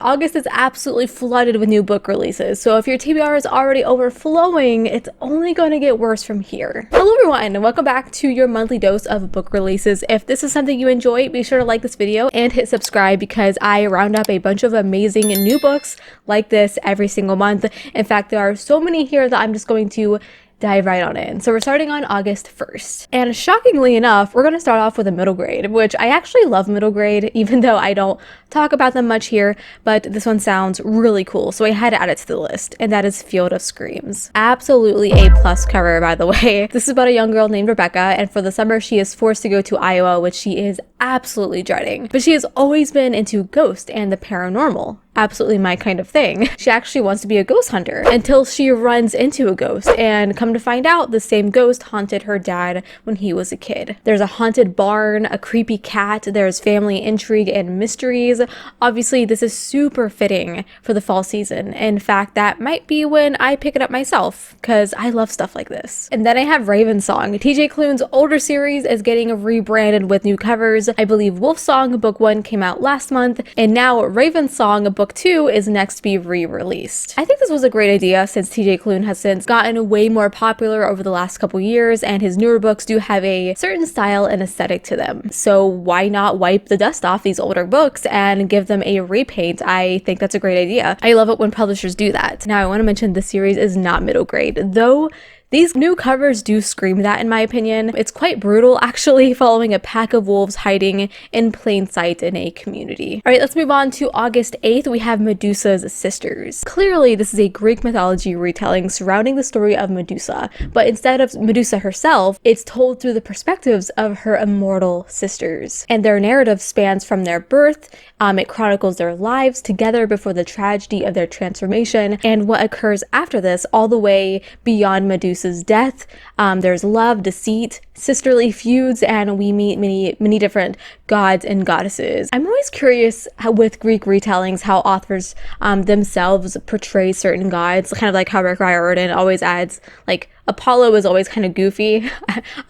August is absolutely flooded with new book releases, so if your TBR is already overflowing, it's only going to get worse from here. Hello everyone, and welcome back to your monthly dose of book releases. If this is something you enjoy, be sure to like this video and hit subscribe because I round up a bunch of amazing new books like this every single month. In fact, there are so many here that I'm just going to dive right on in. So we're starting on August 1st. And shockingly enough, we're going to start off with a middle grade, which I actually love middle grade, even though I don't talk about them much here, but this one sounds really cool. So I had to add it to the list, and that is Field of Screams. Absolutely A+ cover, by the way. This is about a young girl named Rebecca, and for the summer, she is forced to go to Iowa, which she is absolutely dreading. But she has always been into ghosts and the paranormal. Absolutely my kind of thing. She actually wants to be a ghost hunter until she runs into a ghost, and come to find out the same ghost haunted her dad when he was a kid. There's a haunted barn, a creepy cat, there's family intrigue and mysteries. Obviously this is super fitting for the fall season. In fact, that might be when I pick it up myself because I love stuff like this. And then I have Ravensong. TJ Klune's older series is getting rebranded with new covers. I believe Wolfsong book 1 came out last month, and now Ravensong book 2 is next to be re-released. I think this was a great idea since TJ Klune has since gotten way more popular over the last couple years, and his newer books do have a certain style and aesthetic to them. So why not wipe the dust off these older books and give them a repaint? I think that's a great idea. I love it when publishers do that. Now I want to mention this series is not middle grade, though these new covers do scream that, in my opinion. It's quite brutal, actually, following a pack of wolves hiding in plain sight in a community. All right, let's move on to August 8th. We have Medusa's Sisters. Clearly, this is a Greek mythology retelling surrounding the story of Medusa, but instead of Medusa herself, it's told through the perspectives of her immortal sisters. And their narrative spans from their birth, it chronicles their lives together before the tragedy of their transformation, and what occurs after this, all the way beyond Medusa's death. There's love, deceit, sisterly feuds, and we meet many different gods and goddesses. I'm always curious how, with Greek retellings, how authors themselves portray certain gods, kind of like how Rick Riordan always adds, like, Apollo is always kind of goofy.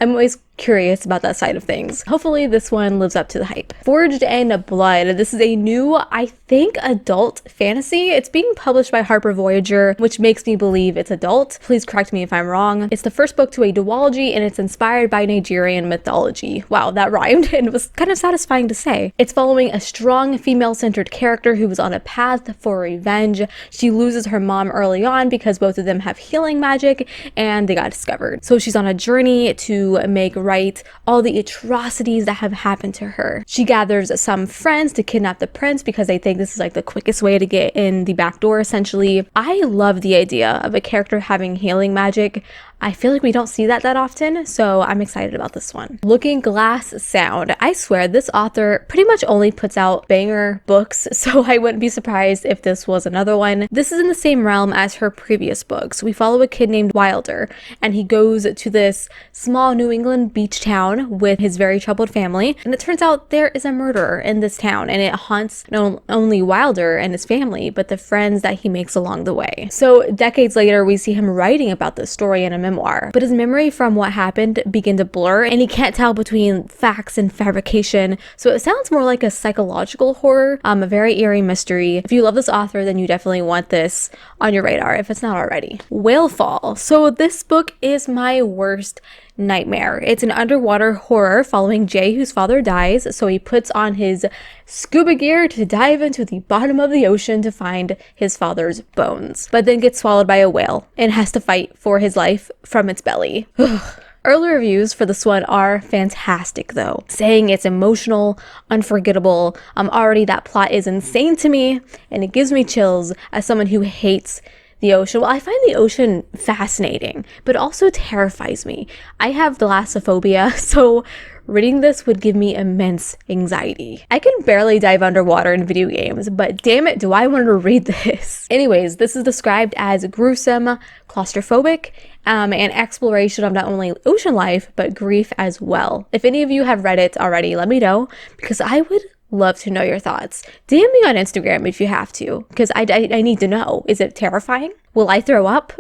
I'm always curious about that side of things. Hopefully this one lives up to the hype. Forged in Blood. This is a new, I think, adult fantasy. It's being published by Harper Voyager, which makes me believe it's adult. Please correct me if I'm wrong. It's the first book to a duology, and it's inspired by Nigerian mythology. Wow, that rhymed, and it was kind of satisfying to say. It's following a strong female-centered character who was on a path for revenge. She loses her mom early on because both of them have healing magic, and they got discovered. So she's on a journey to make right all the atrocities that have happened to her. She gathers some friends to kidnap the prince because they think this is like the quickest way to get in the back door, essentially. I love the idea of a character having healing magic. I feel like we don't see that often, so I'm excited about this one. Looking Glass Sound. I swear this author pretty much only puts out banger books, so I wouldn't be surprised if this was another one. This is in the same realm as her previous books. We follow a kid named Wilder, and he goes to this small New England beach town with his very troubled family, and it turns out there is a murderer in this town, and it haunts not only Wilder and his family, but the friends that he makes along the way. So decades later, we see him writing about this story in a memoir, but his memory from what happened begin to blur, and he can't tell between facts and fabrication, so it sounds more like a psychological horror, a very eerie mystery. If you love this author, then you definitely want this on your radar if it's not already. Whalefall. So this book is my worst nightmare. It's an underwater horror following Jay, whose father dies, so he puts on his scuba gear to dive into the bottom of the ocean to find his father's bones, but then gets swallowed by a whale and has to fight for his life from its belly. Early reviews for this one are fantastic though, saying it's emotional, unforgettable. Already that plot is insane to me, and it gives me chills as someone who hates the ocean. Well, I find the ocean fascinating, but also terrifies me. I have thalassophobia, so reading this would give me immense anxiety. I can barely dive underwater in video games, but damn it, do I want to read this. Anyways, this is described as gruesome, claustrophobic, and exploration of not only ocean life, but grief as well. If any of you have read it already, let me know, because I would love to know your thoughts. DM me on Instagram if you have to, because I need to know. Is it terrifying? Will I throw up?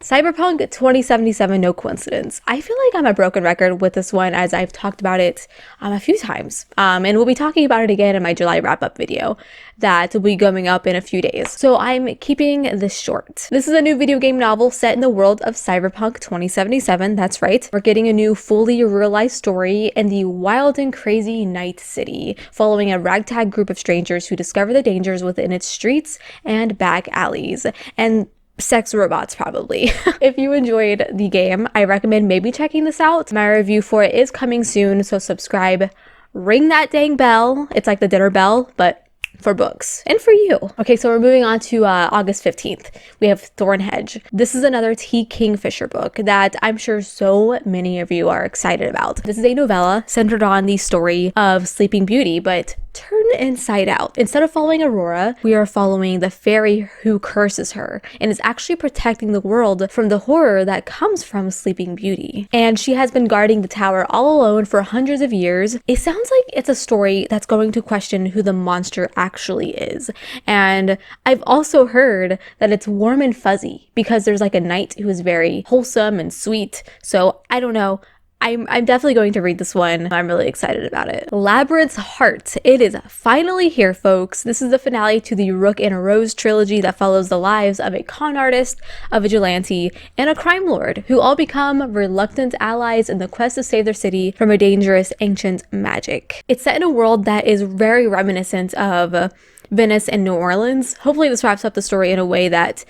Cyberpunk 2077, no coincidence. I feel like I'm a broken record with this one, as I've talked about it a few times. And we'll be talking about it again in my July wrap-up video that will be coming up in a few days. So I'm keeping this short. This is a new video game novel set in the world of Cyberpunk 2077. That's right. We're getting a new fully realized story in the wild and crazy Night City, following a ragtag group of strangers who discover the dangers within its streets and back alleys. And sex robots, probably. If you enjoyed the game, I recommend maybe checking this out. My review for it is coming soon, so subscribe, ring that dang bell. It's like the dinner bell, but for books and for you. Okay, so we're moving on to August 15th. We have Thornhedge. This is another T. Kingfisher book that I'm sure so many of you are excited about. This is a novella centered on the story of Sleeping Beauty, but turned inside out. Instead of following Aurora, we are following the fairy who curses her and is actually protecting the world from the horror that comes from Sleeping Beauty. And she has been guarding the tower all alone for hundreds of years. It sounds like it's a story that's going to question who the monster actually is. And I've also heard that it's warm and fuzzy because there's like a knight who is very wholesome and sweet. So I don't know. I'm definitely going to read this one. I'm really excited about it. Labyrinth's Heart. It is finally here, folks. This is the finale to the Rook and Rose trilogy that follows the lives of a con artist, a vigilante, and a crime lord who all become reluctant allies in the quest to save their city from a dangerous ancient magic. It's set in a world that is very reminiscent of Venice and New Orleans. Hopefully this wraps up the story in a way that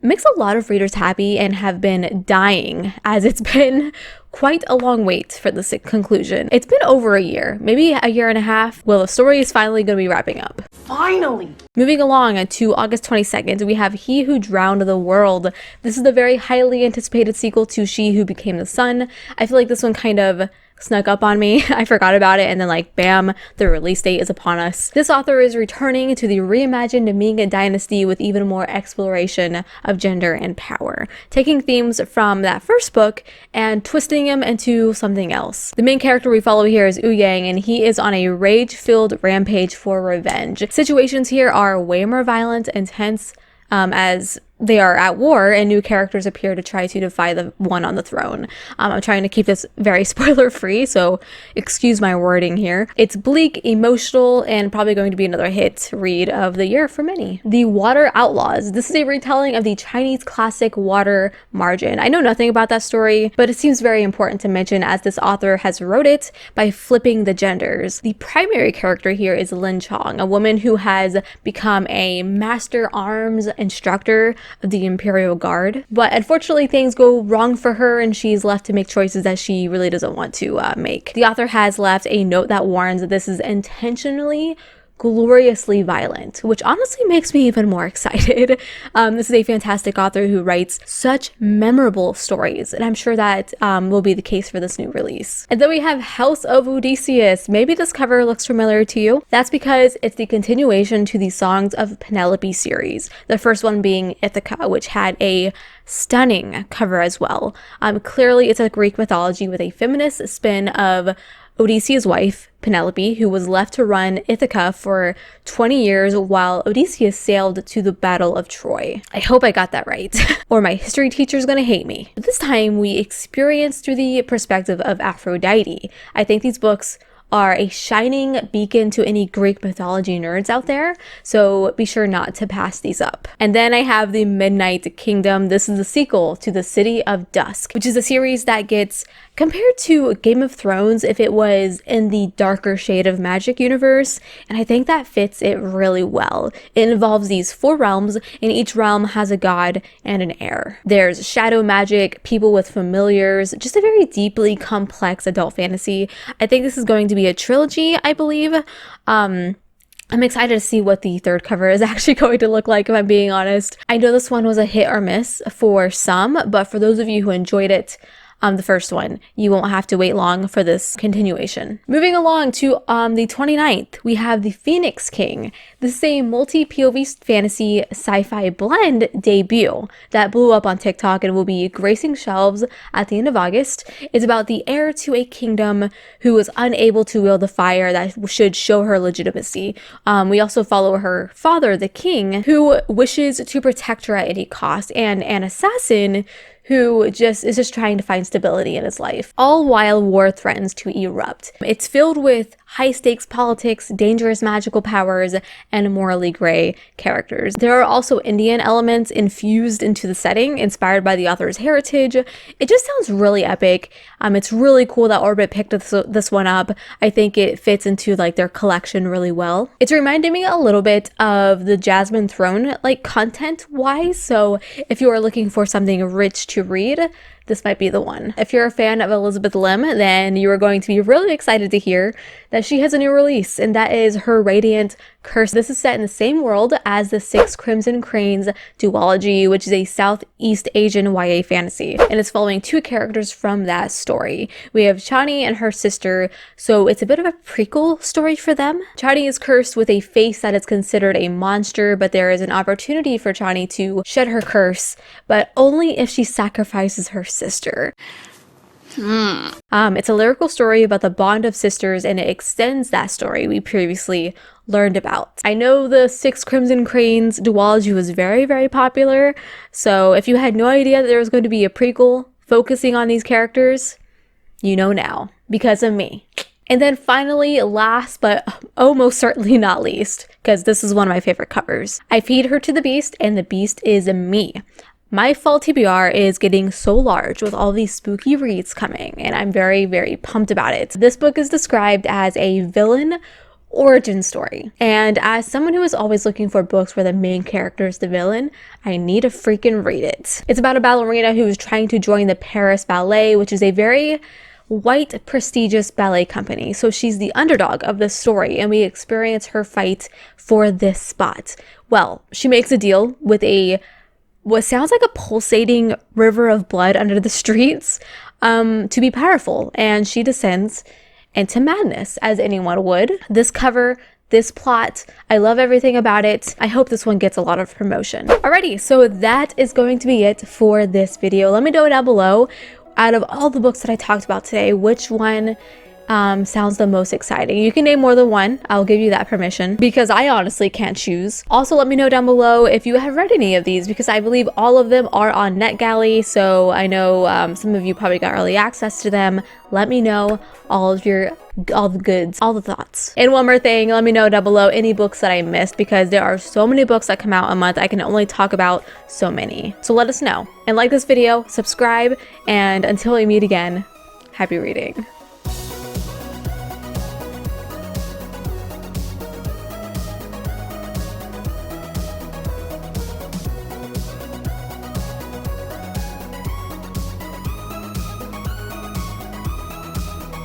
makes a lot of readers happy and have been dying, as it's been quite a long wait for the conclusion. It's been over a year, maybe a year and a half. Well, the story is finally going to be wrapping up. Finally! Moving along to August 22nd, we have He Who Drowned the World. This is the very highly anticipated sequel to She Who Became the Sun. I feel like this one kind of snuck up on me. I forgot about it, and then like bam, the release date is upon us. This author is returning to the reimagined Ming dynasty with even more exploration of gender and power, taking themes from that first book and twisting them into something else. The main character we follow here is Yu Yang, and he is on a rage-filled rampage for revenge. Situations here are way more violent and tense, as they are at war and new characters appear to try to defy the one on the throne. I'm trying to keep this very spoiler free, so excuse my wording here. It's bleak, emotional, and probably going to be another hit read of the year for many. The Water Outlaws. This is a retelling of the Chinese classic Water Margin. I know nothing about that story, but it seems very important to mention as this author has wrote it by flipping the genders. The primary character here is Lin Chong, a woman who has become a master arms instructor of the Imperial Guard, but unfortunately things go wrong for her and she's left to make choices that she really doesn't want to make. The author has left a note that warns that this is intentionally gloriously violent, which honestly makes me even more excited. This is a fantastic author who writes such memorable stories, and I'm sure that will be the case for this new release. And then we have House of Odysseus. Maybe this cover looks familiar to you. That's because it's the continuation to the Songs of Penelope series, the first one being Ithaca, which had a stunning cover as well. Clearly it's a Greek mythology with a feminist spin of Odysseus' wife, Penelope, who was left to run Ithaca for 20 years while Odysseus sailed to the Battle of Troy. I hope I got that right, or my history teacher's gonna hate me. But this time we experience through the perspective of Aphrodite. I think these books are a shining beacon to any Greek mythology nerds out there, so be sure not to pass these up. And then I have the Midnight Kingdom. This is the sequel to the City of Dusk, which is a series that gets compared to Game of Thrones if it was in the darker shade of magic universe, and I think that fits it really well. It involves these 4 realms, and each realm has a god and an heir. There's shadow magic, people with familiars, just a very deeply complex adult fantasy. I think this is going to be a trilogy, I believe. I'm excited to see what the third cover is actually going to look like, if I'm being honest. I know this one was a hit or miss for some, but for those of you who enjoyed it, the first one, you won't have to wait long for this continuation. Moving along to the 29th, we have The Phoenix King. This is a multi-POV fantasy sci-fi blend debut that blew up on TikTok and will be gracing shelves at the end of August. It's about the heir to a kingdom who is unable to wield the fire that should show her legitimacy. We also follow her father, the king, who wishes to protect her at any cost, and an assassin who is just trying to find stability in his life, all while war threatens to erupt. It's filled with high-stakes politics, dangerous magical powers, and morally gray characters. There are also Indian elements infused into the setting, inspired by the author's heritage. It just sounds really epic. It's really cool that Orbit picked this one up. I think it fits into like their collection really well. It's reminding me a little bit of the Jasmine Throne, like content-wise, so if you are looking for something rich to read, this might be the one. If you're a fan of Elizabeth Lim, then you are going to be really excited to hear that she has a new release, and that is her Radiant Curse. This is set in the same world as the Six Crimson Cranes duology, which is a Southeast Asian YA fantasy, and it's following two characters from that story. We have Chani and her sister, so it's a bit of a prequel story for them. Chani is cursed with a face that is considered a monster, but there is an opportunity for Chani to shed her curse, but only if she sacrifices her sister. It's a lyrical story about the bond of sisters, and it extends that story we previously learned about. I know the Six Crimson Cranes duology was very, very popular, so if you had no idea that there was going to be a prequel focusing on these characters, you know now, because of me. And then finally, last but almost certainly not least, because this is one of my favorite covers, I feed her to the beast, and the beast is me. My fall TBR is getting so large with all these spooky reads coming, and I'm very, very pumped about it. This book is described as a villain origin story, and as someone who is always looking for books where the main character is the villain, I need to freaking read it. It's about a ballerina who is trying to join the Paris Ballet, which is a very white, prestigious ballet company. So she's the underdog of this story, and we experience her fight for this spot. Well, she makes a deal with what sounds like a pulsating river of blood under the streets to be powerful, and she descends into madness, as anyone would. This cover, this plot, I love everything about it. I hope this one gets a lot of promotion. Alrighty, so that is going to be it for this video. Let me know down below, out of all the books that I talked about today, which one sounds the most exciting. You can name more than one. I'll give you that permission because I honestly can't choose. Also, let me know down below if you have read any of these, because I believe all of them are on NetGalley, so I know some of you probably got early access to them. Let me know all the goods, all the thoughts. And one more thing, let me know down below any books that I missed, because there are so many books that come out a month. I can only talk about so many. So let us know. And like this video, subscribe, and until we meet again, happy reading.